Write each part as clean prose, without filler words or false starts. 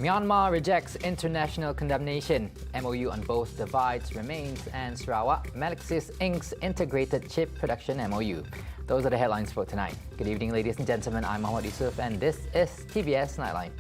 Myanmar rejects international condemnation. MOU on both divides remains, and Sarawak MELEXIS inks integrated chip production MOU. Those are the headlines for tonight. Good evening, ladies and gentlemen. I'm Muhammad Yusuf, and this is TVS Nightline.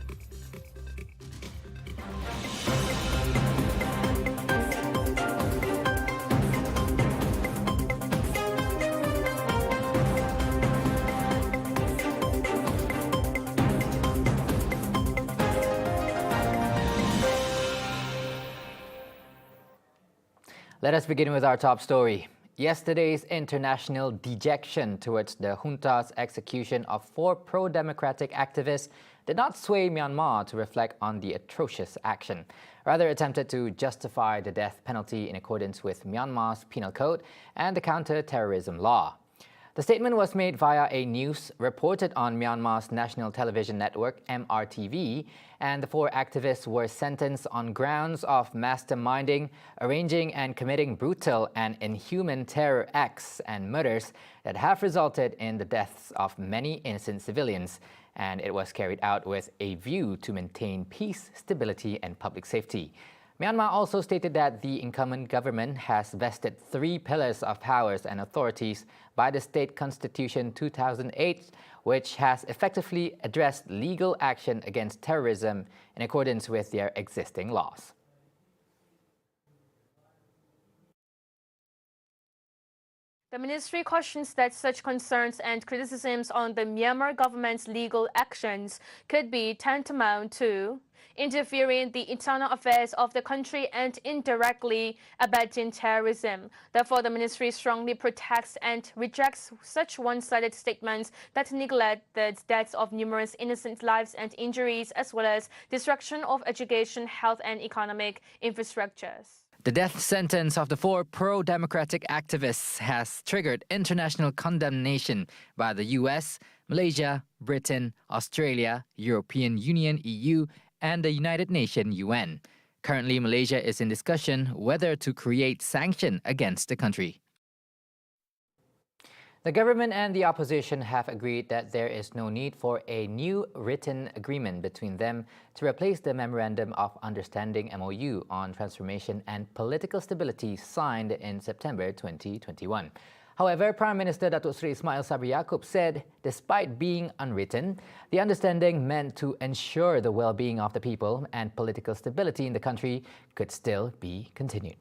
Let us begin with our top story. Yesterday's international dejection towards the junta's execution of 4 pro-democratic activists did not sway Myanmar to reflect on the atrocious action. Rather, attempted to justify the death penalty in accordance with Myanmar's penal code and the counter-terrorism law. The statement was made via a news reported on Myanmar's national television network, MRTV, and the 4 activists were sentenced on grounds of masterminding, arranging and committing brutal and inhuman terror acts and murders that have resulted in the deaths of many innocent civilians, and it was carried out with a view to maintain peace, stability and public safety. Myanmar also stated that the incumbent government has vested 3 pillars of powers and authorities by the State Constitution 2008, which has effectively addressed legal action against terrorism in accordance with their existing laws. The ministry cautions that such concerns and criticisms on the Myanmar government's legal actions could be tantamount to interfering in the internal affairs of the country and indirectly abetting terrorism. Therefore, the ministry strongly protects and rejects such one-sided statements that neglect the deaths of numerous innocent lives and injuries, as well as destruction of education, health and economic infrastructures. The death sentence of the 4 pro-democratic activists has triggered international condemnation by the US, Malaysia, Britain, Australia, European Union, EU, and the United Nations UN. Currently, Malaysia is in discussion whether to create sanction against the country. The government and the opposition have agreed that there is no need for a new written agreement between them to replace the Memorandum of Understanding MOU on Transformation and Political Stability signed in September 2021. However, Prime Minister Datuk Seri Ismail Sabri Yaakob said despite being unwritten, the understanding meant to ensure the well-being of the people and political stability in the country could still be continued.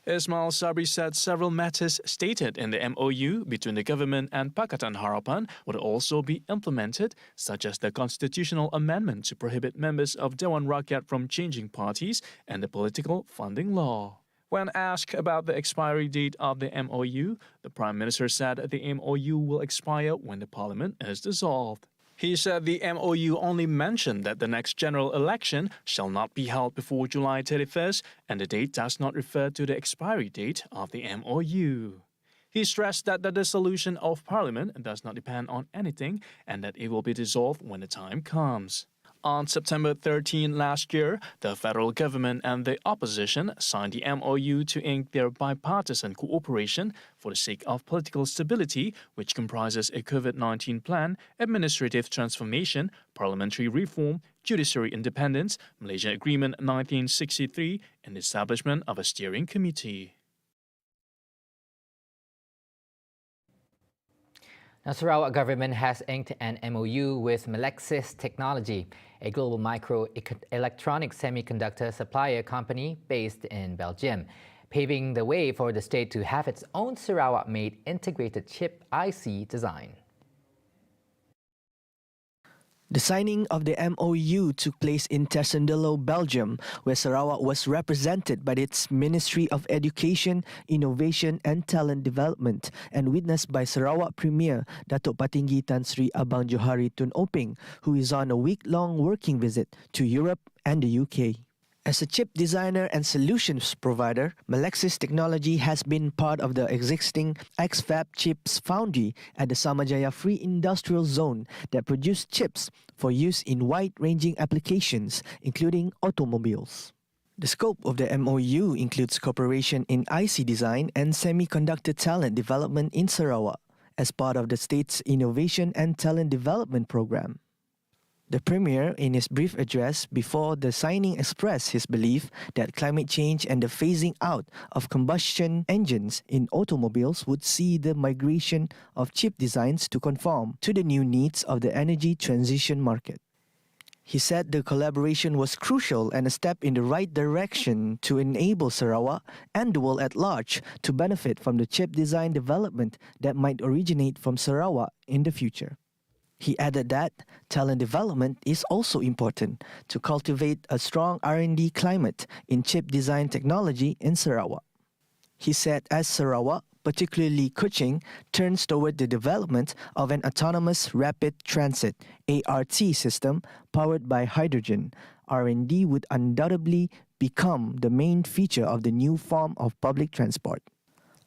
Ismail Sabri said several matters stated in the MOU between the government and Pakatan Harapan would also be implemented, such as the constitutional amendment to prohibit members of Dewan Rakyat from changing parties and the political funding law. When asked about the expiry date of the MOU, the Prime Minister said the MOU will expire when the Parliament is dissolved. He said the MOU only mentioned that the next general election shall not be held before July 31st, and the date does not refer to the expiry date of the MOU. He stressed that the dissolution of Parliament does not depend on anything and that it will be dissolved when the time comes. On September 13 last year, the federal government and the opposition signed the MOU to ink their bipartisan cooperation for the sake of political stability, which comprises a COVID-19 plan, administrative transformation, parliamentary reform, judiciary independence, Malaysia Agreement 1963, and the establishment of a steering committee. Now, Sarawak government has inked an MOU with MELEXIS Technology, a global microelectronic semiconductor supplier company based in Belgium, paving the way for the state to have its own Sarawak-made integrated chip IC design. The signing of the MOU took place in Tersendelo, Belgium, where Sarawak was represented by its Ministry of Education, Innovation and Talent Development and witnessed by Sarawak Premier Datuk Patinggi Tan Sri Abang Johari Tun Openg, who is on a week-long working visit to Europe and the UK. As a chip designer and solutions provider, MELEXIS Technology has been part of the existing XFAB Chips Foundry at the Samajaya Free Industrial Zone that produce chips for use in wide-ranging applications, including automobiles. The scope of the MOU includes cooperation in IC design and semiconductor talent development in Sarawak as part of the state's Innovation and Talent Development Program. The Premier, in his brief address before the signing, expressed his belief that climate change and the phasing out of combustion engines in automobiles would see the migration of chip designs to conform to the new needs of the energy transition market. He said the collaboration was crucial and a step in the right direction to enable Sarawak and the world at large to benefit from the chip design development that might originate from Sarawak in the future. He added that talent development is also important to cultivate a strong R&D climate in chip design technology in Sarawak. He said as Sarawak, particularly Kuching, turns toward the development of an autonomous rapid transit ART system powered by hydrogen, R&D would undoubtedly become the main feature of the new form of public transport.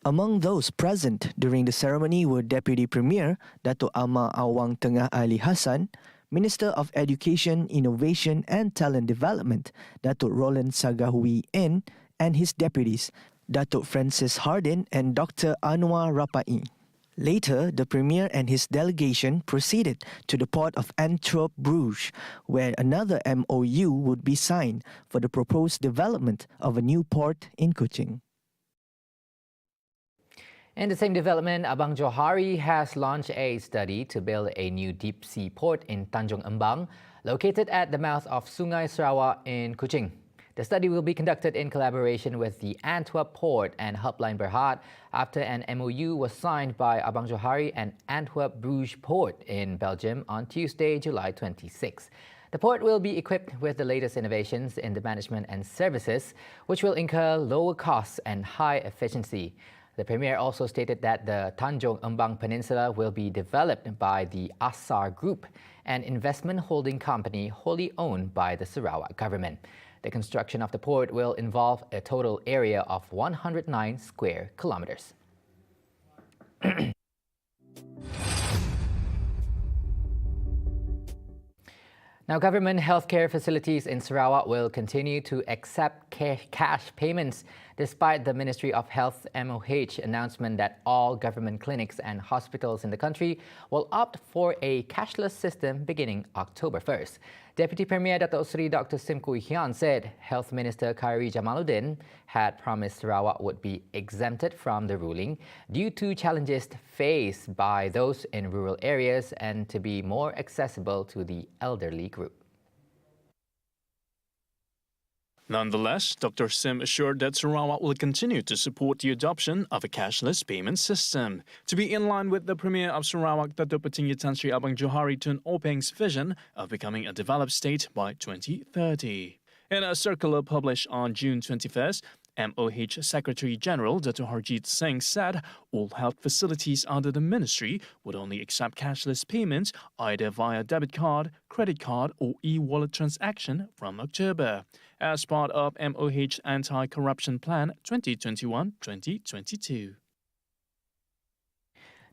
Among those present during the ceremony were Deputy Premier Dato' Amar Awang Tengah Ali Hassan, Minister of Education, Innovation and Talent Development Dato' Roland Sagahui In, and his deputies, Dato' Francis Hardin and Dr. Anwar Rapai. Later, the Premier and his delegation proceeded to the port of Antwerp-Bruges, where another MOU would be signed for the proposed development of a new port in Kuching. In the same development, Abang Johari has launched a study to build a new deep-sea port in Tanjung Embang, located at the mouth of Sungai Sarawak in Kuching. The study will be conducted in collaboration with the Antwerp Port and Helpline Berhad after an MOU was signed by Abang Johari and Antwerp Bruges Port in Belgium on Tuesday, July 26. The port will be equipped with the latest innovations in the management and services, which will incur lower costs and high efficiency. The Premier also stated that the Tanjung Embang Peninsula will be developed by the Asar Group, an investment holding company wholly owned by the Sarawak government. The construction of the port will involve a total area of 109 square kilometers. Now, government healthcare facilities in Sarawak will continue to accept cash payments despite the Ministry of Health MOH announcement that all government clinics and hospitals in the country will opt for a cashless system beginning October 1st. Deputy Premier Dato' Sri Dr. Sim Kui Hian said Health Minister Khairi Jamaluddin had promised Sarawak would be exempted from the ruling due to challenges faced by those in rural areas and to be more accessible to the elderly group. Nonetheless, Dr. Sim assured that Sarawak will continue to support the adoption of a cashless payment system to be in line with the Premier of Sarawak, Dato' Patinggi Tan Sri Abang Johari Tun Openg's vision of becoming a developed state by 2030. In a circular published on June 21st, MOH Secretary General Dato' Harjit Singh said all health facilities under the ministry would only accept cashless payments either via debit card, credit card or e-wallet transaction from October, as part of MOH Anti-Corruption Plan 2021-2022.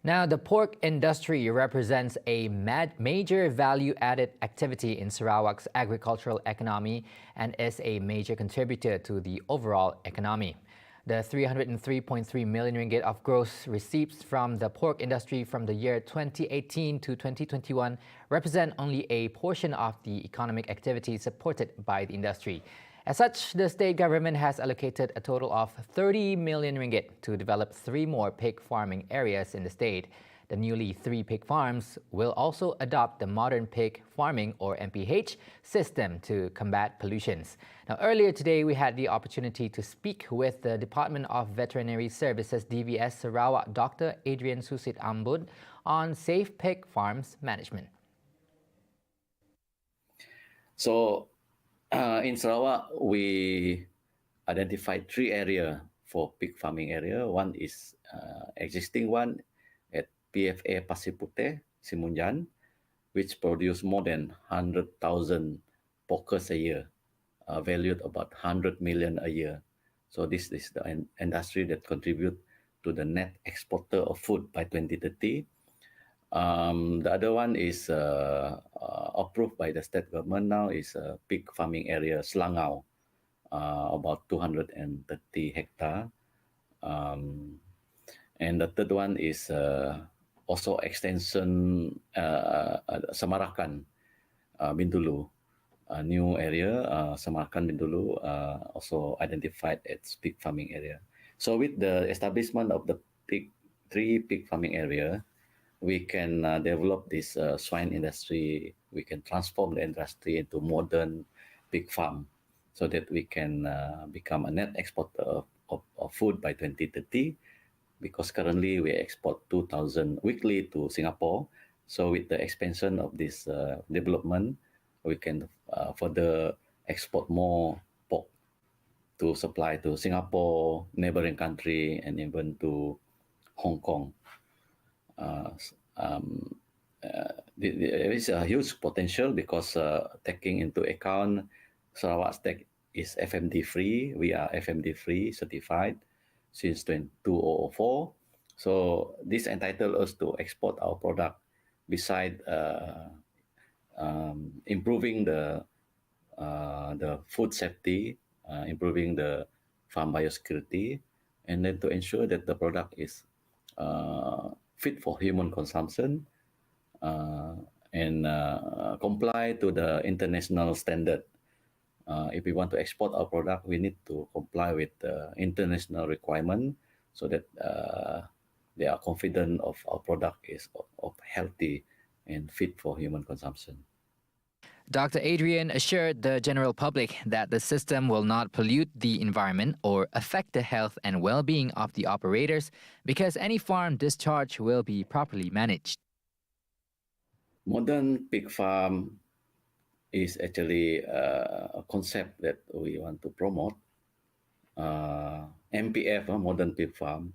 Now, the pork industry represents a major value-added activity in Sarawak's agricultural economy and is a major contributor to the overall economy. The 303.3 million ringgit of gross receipts from the pork industry from the year 2018 to 2021 represent only a portion of the economic activity supported by the industry. As such, the state government has allocated a total of 30 million ringgit to develop 3 more pig farming areas in the state. The newly 3 pig farms will also adopt the modern pig farming or MPH system to combat pollutions. Now, earlier today, we had the opportunity to speak with the Department of Veterinary Services DVS Sarawak Dr. Adrian Susit Ambud on safe pig farms management. So, in Sarawak, we identified 3 areas for pig farming area. One is existing one at PFA Pasir Puteh, Simunjan, which produce more than 100,000 porkers a year, valued about 100 million a year. So this is the industry that contribute to the net exporter of food by 2030. The other one is approved by the state government now is a pig farming area, Selangau, about 230 hectare. And the third one is also extension Samarakan, Bintulu, a new area, Samarkand Bintulu, also identified as pig farming area. So with the establishment of the three pig farming area, we can develop this swine industry. We can transform the industry into modern pig farm, so that we can become a net exporter of food by 2030. Because currently we export 2,000 weekly to Singapore. So with the expansion of this development, we can further export more pork to supply to Singapore, neighboring country, and even to Hong Kong. There is a huge potential because taking into account Sarawak's tech is FMD free. We are FMD free certified since 2004. So this entitles us to export our product beside improving the food safety, improving the farm biosecurity, and then to ensure that the product is fit for human consumption uh, and comply to the international standard. If we want to export our product, we need to comply with the international requirement so that they are confident of our product is of healthy and fit for human consumption. Dr. Adrian assured the general public that the system will not pollute the environment or affect the health and well-being of the operators because any farm discharge will be properly managed. Modern pig farm is actually a concept that we want to promote. MPF, modern pig farm,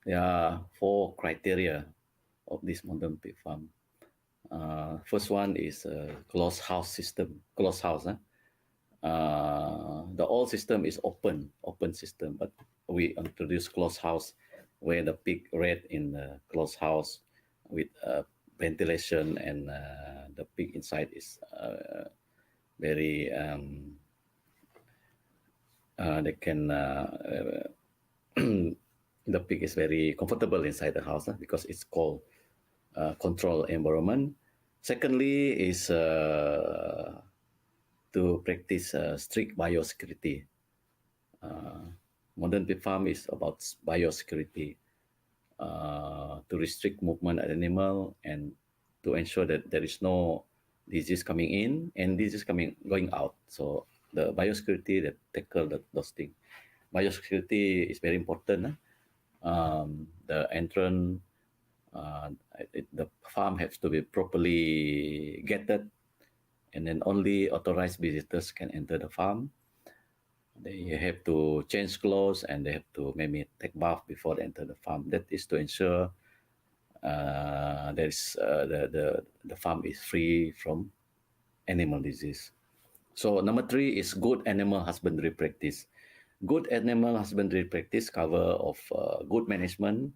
there are 4 criteria of this modern pig farm. First one is closed house system. Closed house. The old system is open system, but we introduce closed house where the pig reared in the closed house with ventilation, and the pig inside is very they can the pig is very comfortable inside the house because it's called controlled environment. Secondly is to practice strict biosecurity. Modern pig farm is about biosecurity, to restrict movement of animal and to ensure that there is no disease coming in and disease going out. So the biosecurity that tackle those things. Biosecurity is very important. The entrance, the farm has to be properly gated, and then only authorized visitors can enter the farm. They have to change clothes and they have to maybe take bath before they enter the farm. That is to ensure the farm is free from animal disease. So number 3 is good animal husbandry practice. Good animal husbandry practice cover of good management,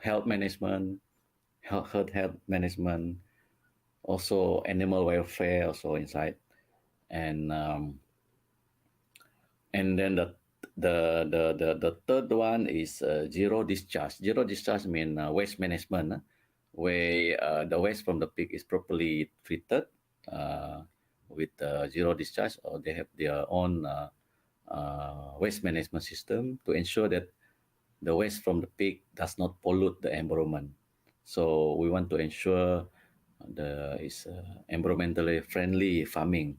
health management, herd health management, also animal welfare also inside, and then the third one is zero discharge. Zero discharge means waste management, where the waste from the pig is properly treated with zero discharge, or they have their own waste management system to ensure that the waste from the pig does not pollute the environment. So we want to ensure is environmentally friendly farming,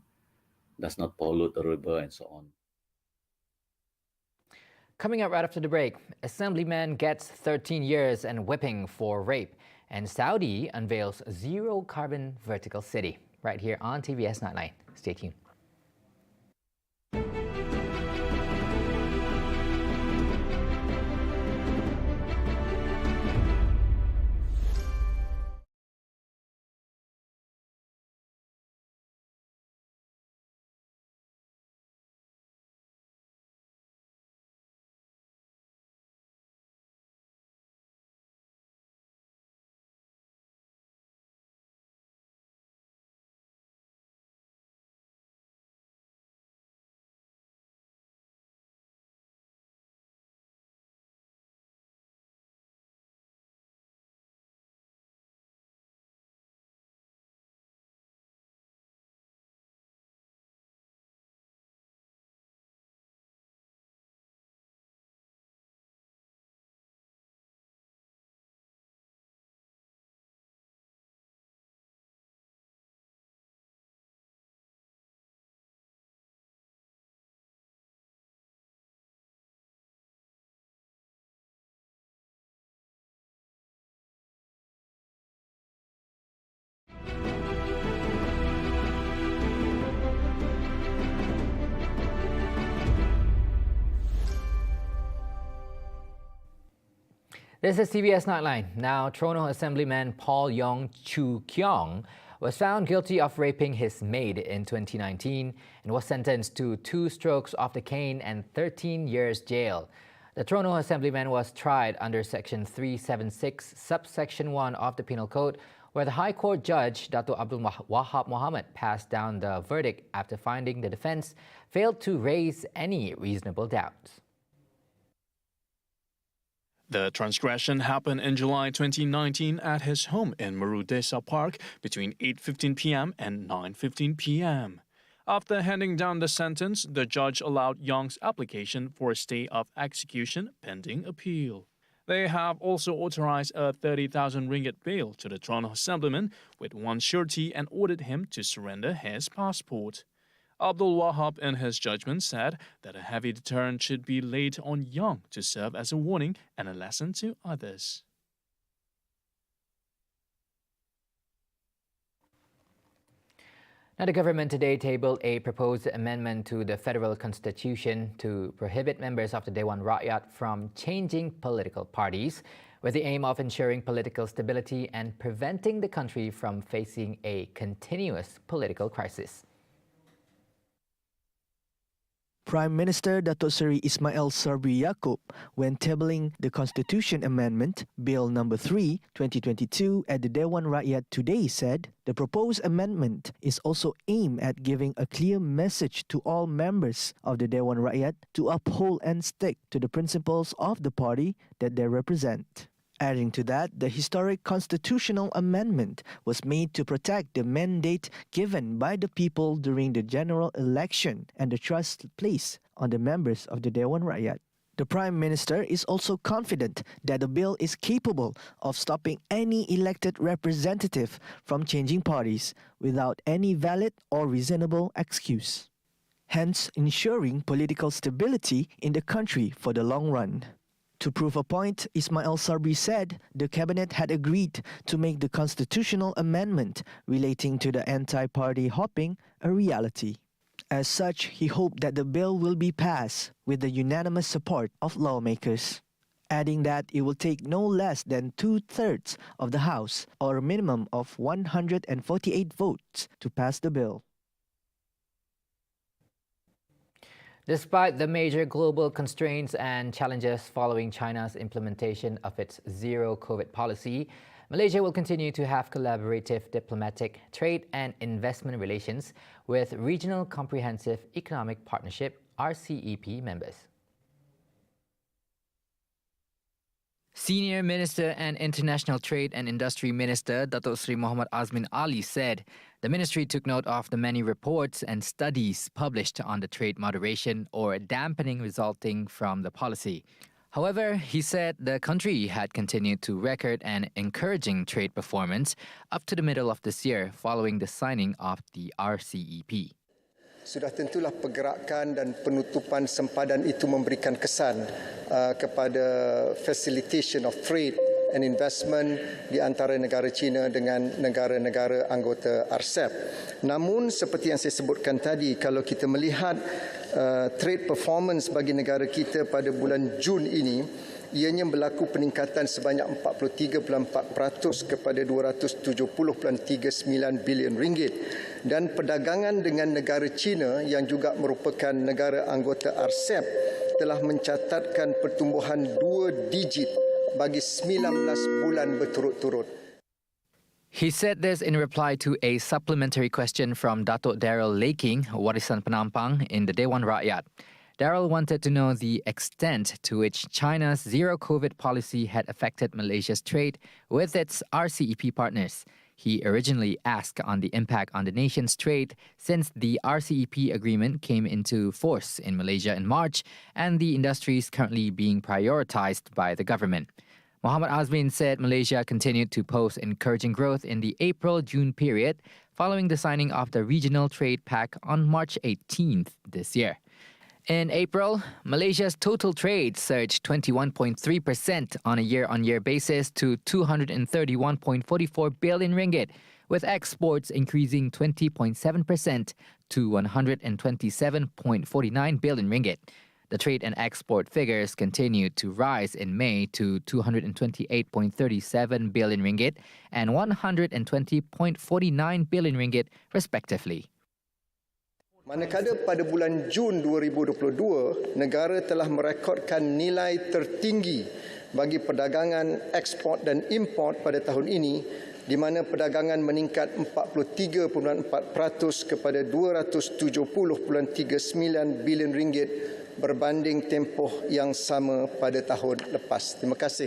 does not pollute the river and so on. Coming up right after the break, Assemblyman gets 13 years and whipping for rape, and Saudi unveils zero carbon vertical city. Right here on TVS Nightline. Stay tuned. This is TVS Nightline. Now, Trono Assemblyman Paul Yong Chu Kyong was found guilty of raping his maid in 2019 and was sentenced to 2 strokes of the cane and 13 years jail. The Trono Assemblyman was tried under Section 376, Subsection 1 of the Penal Code, where the High Court Judge, Dato' Abdul Wahab Mohammed, passed down the verdict after finding the defense failed to raise any reasonable doubts. The transgression happened in July 2019 at his home in Marudesa Park between 8:15 p.m. and 9:15 p.m. After handing down the sentence, the judge allowed Young's application for a stay of execution pending appeal. They have also authorized a 30,000 ringgit bail to the Trono Assemblyman with one surety and ordered him to surrender his passport. Abdul Wahab in his judgment said that a heavy deterrent should be laid on Young to serve as a warning and a lesson to others. Now, the government today tabled a proposed amendment to the federal constitution to prohibit members of the Dewan Rakyat from changing political parties, with the aim of ensuring political stability and preventing the country from facing a continuous political crisis. Prime Minister Datuk Seri Ismail Sabri Yaakob, when tabling the Constitution Amendment, Bill No. 3, 2022 at the Dewan Rakyat today said, the proposed amendment is also aimed at giving a clear message to all members of the Dewan Rakyat to uphold and stick to the principles of the party that they represent. Adding to that, the historic constitutional amendment was made to protect the mandate given by the people during the general election and the trust placed on the members of the Dewan Rakyat. The Prime Minister is also confident that the bill is capable of stopping any elected representative from changing parties without any valid or reasonable excuse, hence ensuring political stability in the country for the long run. To prove a point, Ismail Sabri said the cabinet had agreed to make the constitutional amendment relating to the anti-party hopping a reality. As such, he hoped that the bill will be passed with the unanimous support of lawmakers, adding that it will take no less than 2/3 of the House or a minimum of 148 votes to pass the bill. Despite the major global constraints and challenges following China's implementation of its zero-COVID policy, Malaysia will continue to have collaborative diplomatic, trade and investment relations with Regional Comprehensive Economic Partnership (RCEP) members. Senior Minister and International Trade and Industry Minister Datuk Seri Muhammad Azmin Ali said the ministry took note of the many reports and studies published on the trade moderation or dampening resulting from the policy. However, he said the country had continued to record an encouraging trade performance up to the middle of this year following the signing of the RCEP. Sudah tentulah pergerakan dan penutupan sempadan itu memberikan kesan kepada facilitation of trade and investment di antara negara China dengan negara-negara anggota RCEP. Namun seperti yang saya sebutkan tadi, kalau kita melihat trade performance bagi negara kita pada bulan Jun ini, ianya berlaku peningkatan sebanyak 43.4% kepada 270.39 bilion ringgit. Dan perdagangan dengan negara China yang juga merupakan negara anggota RCEP telah mencatatkan pertumbuhan 2 digit bagi 19 bulan berturut-turut. He said this in reply to a supplementary question from Datuk Daryl Laking, Warisan Penampang in the Dewan Rakyat. Daryl wanted to know the extent to which China's zero-COVID policy had affected Malaysia's trade with its RCEP partners. He originally asked on the impact on the nation's trade since the RCEP agreement came into force in Malaysia in March and the industries currently being prioritized by the government. Muhammad Azmin said Malaysia continued to post encouraging growth in the April-June period following the signing of the Regional Trade Pact on March 18th this year. In April, Malaysia's total trade surged 21.3% on a year-on-year basis to 231.44 billion ringgit, with exports increasing 20.7% to 127.49 billion ringgit. The trade and export figures continued to rise in May to 228.37 billion ringgit and 120.49 billion ringgit respectively. Manakala pada bulan Jun 2022, negara telah merekodkan nilai tertinggi bagi perdagangan ekspor dan import pada tahun ini, di mana perdagangan meningkat 43.4% kepada 270.39 bilion ringgit berbanding tempoh yang sama pada tahun lepas. Terima kasih.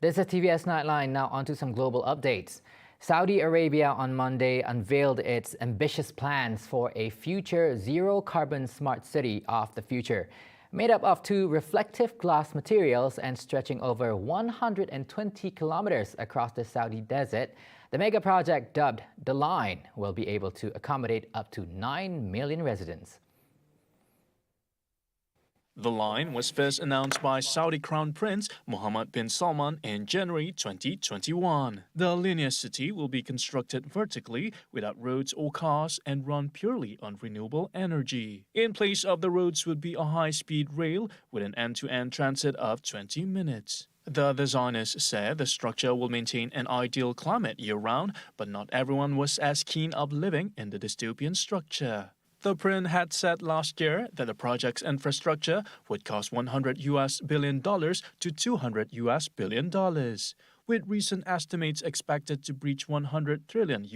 This is TVS Nightline. Now onto some global updates. Saudi Arabia on Monday unveiled its ambitious plans for a future zero-carbon smart city of the future. Made up of two reflective glass materials and stretching over 120 kilometers across the Saudi desert, the mega project dubbed The Line will be able to accommodate up to 9 million residents. The line was first announced by Saudi Crown Prince Mohammed bin Salman in January 2021. The linear city will be constructed vertically without roads or cars and run purely on renewable energy. In place of the roads would be a high-speed rail with an end-to-end transit of 20 minutes. The designers said the structure will maintain an ideal climate year-round, but not everyone was as keen of living in the dystopian structure. The prince had said last year that the project's infrastructure would cost $100 billion to $200 billion, with recent estimates expected to breach $100 trillion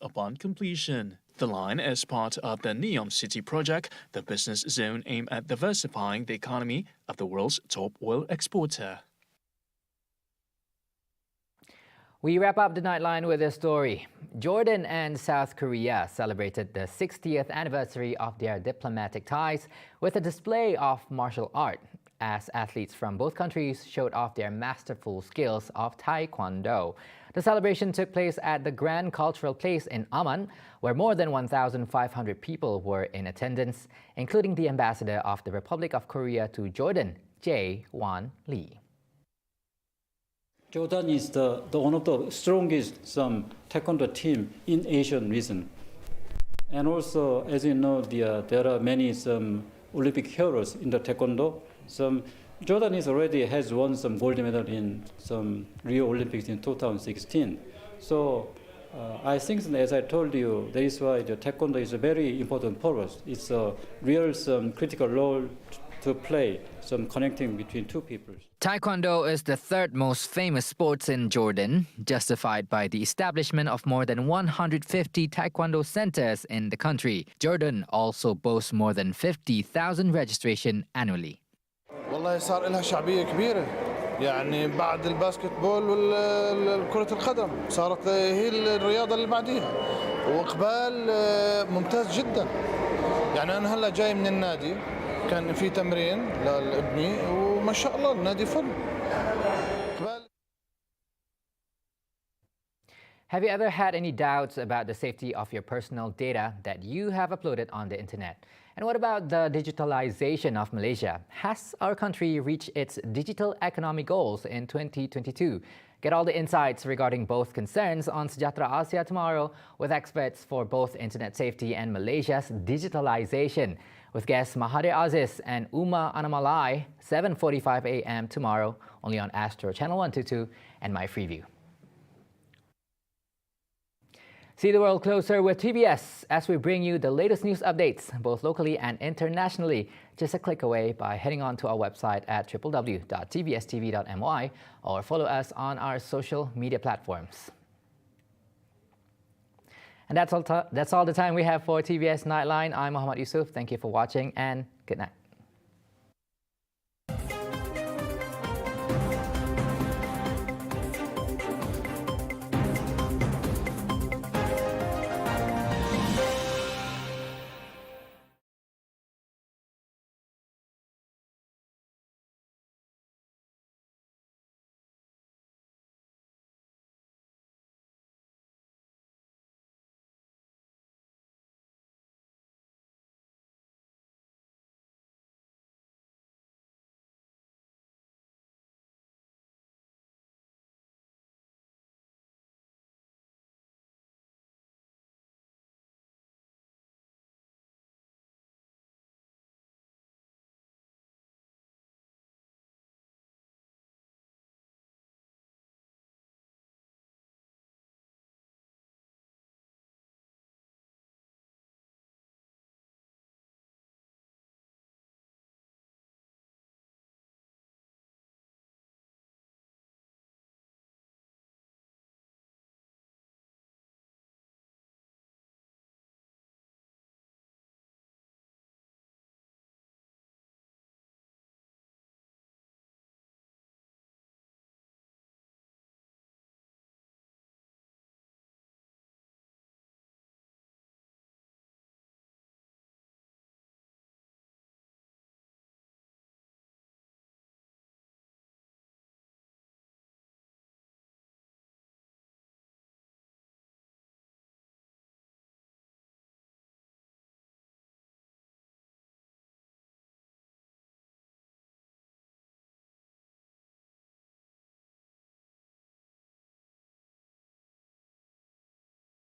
upon completion. The line is part of the NEOM City project, the business zone aimed at diversifying the economy of the world's top oil exporter. We wrap up the Nightline with a story. Jordan and South Korea celebrated the 60th anniversary of their diplomatic ties with a display of martial art, as athletes from both countries showed off their masterful skills of Taekwondo. The celebration took place at the Grand Cultural Place in Amman, where more than 1,500 people were in attendance, including the ambassador of the Republic of Korea to Jordan, Jae-Won Lee. Jordan is one of the strongest taekwondo team in Asian region. And also, as you know, there are many Olympic heroes in the taekwondo. Jordan already has won some gold medal in some Rio Olympics in 2016. So I think, as I told you, that is why the taekwondo is very important for us. It's a real critical role to play, some connecting between two people. Taekwondo is the third most famous sports in Jordan, justified by the establishment of more than 150 Taekwondo centers in the country. Jordan also boasts more than 50,000 registration annually. والله صار لها شعبية كبيرة يعني بعد الباسكتبول وكرة القدم صارت هي الرياضة اللي بعديها وإقبال ممتاز جدا يعني أنا هلا جاي من النادي كان في تمرين لابني وما شاء الله النادي فل. Have you ever had any doubts about the safety of your personal data that you have uploaded on the internet? And what about the digitalization of Malaysia? Has our country reached its digital economic goals in 2022? Get all the insights regarding both concerns on Sejahtera Asia tomorrow with experts for both internet safety and Malaysia's digitalization. With guests Mahathir Aziz and Uma Anamalai, 7:45 a.m. tomorrow, only on Astro Channel 122 and My Freeview. See the world closer with TVS as we bring you the latest news updates, both locally and internationally, just a click away by heading on to our website at www.tvstv.my or follow us on our social media platforms. And that's all the time we have for TVS Nightline. I'm Muhammad Yusuf. Thank you for watching and good night.